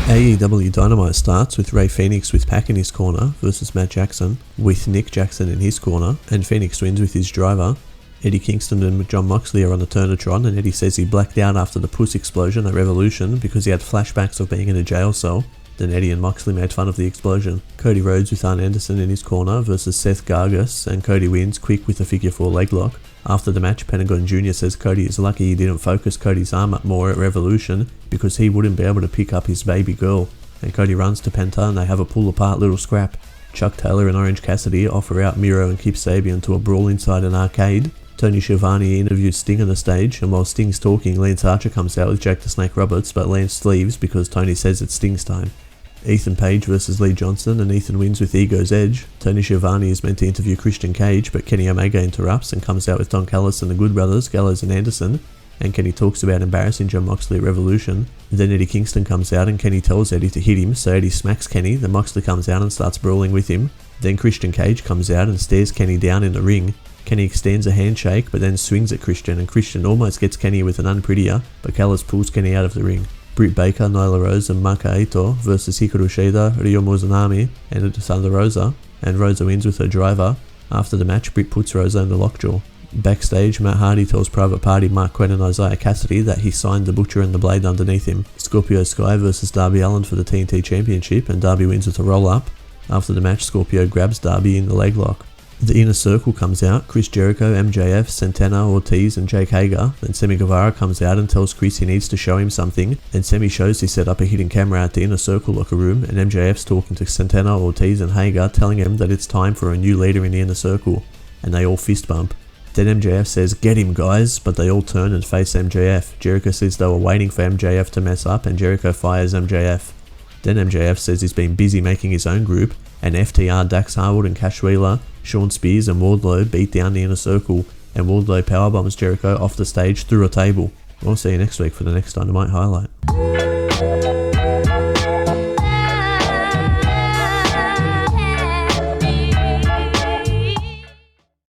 AEW Dynamite starts with Rey Fenix with Pac in his corner versus Matt Jackson, with Nick Jackson in his corner, and Fenix wins with his driver. Eddie Kingston and Jon Moxley are on the Turnatron, and Eddie says he blacked out after the puss explosion at Revolution because he had flashbacks of being in a jail cell. Then Eddie and Moxley made fun of the explosion. Cody Rhodes with Arn Anderson in his corner versus Seth Garza, and Cody wins quick with a figure 4 leg lock. After the match, Pentagon Jr. says Cody is lucky he didn't focus Cody's arm up more at Revolution because he wouldn't be able to pick up his baby girl. And Cody runs to Penta and they have a pull apart little scrap. Chuck Taylor and Orange Cassidy offer out Miro and Kip Sabian to a brawl inside an arcade. Tony Schiavone interviews Sting on the stage, and while Sting's talking, Lance Archer comes out with Jake the Snake Roberts, but Lance leaves because Tony says it's Sting's time. Ethan Page versus Lee Johnson, and Ethan wins with Ego's Edge. Tony Schiavone is meant to interview Christian Cage, but Kenny Omega interrupts and comes out with Don Callis and the Good Brothers, Gallows and Anderson, and Kenny talks about embarrassing Jon Moxley at Revolution. Then Eddie Kingston comes out and Kenny tells Eddie to hit him, so Eddie smacks Kenny, then Moxley comes out and starts brawling with him. Then Christian Cage comes out and stares Kenny down in the ring. Kenny extends a handshake but then swings at Christian, and Christian almost gets Kenny with an unprettier, but Callis pulls Kenny out of the ring. Britt Baker, Nyla Rose and Maka Ito versus Hikaru Shida, Ryomurazanami and Thunder Rosa, and Rosa wins with her driver. After the match, Britt puts Rosa in the lockjaw. Backstage, Matt Hardy tells Private Party Mark Quinn and Isaiah Cassidy that he signed the Butcher and the Blade underneath him. Scorpio Sky versus Darby Allin for the TNT Championship, and Darby wins with a roll-up. After the match, Scorpio grabs Darby in the leg lock. The Inner Circle comes out, Chris Jericho, MJF, Santana, Ortiz and Jake Hager. Then Sammy Guevara comes out and tells Chris he needs to show him something, and Sammy shows he set up a hidden camera at the Inner Circle locker room, and MJF's talking to Santana, Ortiz and Hager, telling him that it's time for a new leader in the Inner Circle, and they all fist bump. Then MJF says, "Get him guys," but they all turn and face MJF. Jericho says they were waiting for MJF to mess up, and Jericho fires MJF. Then MJF says he's been busy making his own group, and FTR, Dax Harwood and Cash Wheeler, Sean Spears and Wardlow beat down the Inner Circle, and Wardlow powerbombs Jericho off the stage through a table. We'll see you next week for the next Dynamite highlight.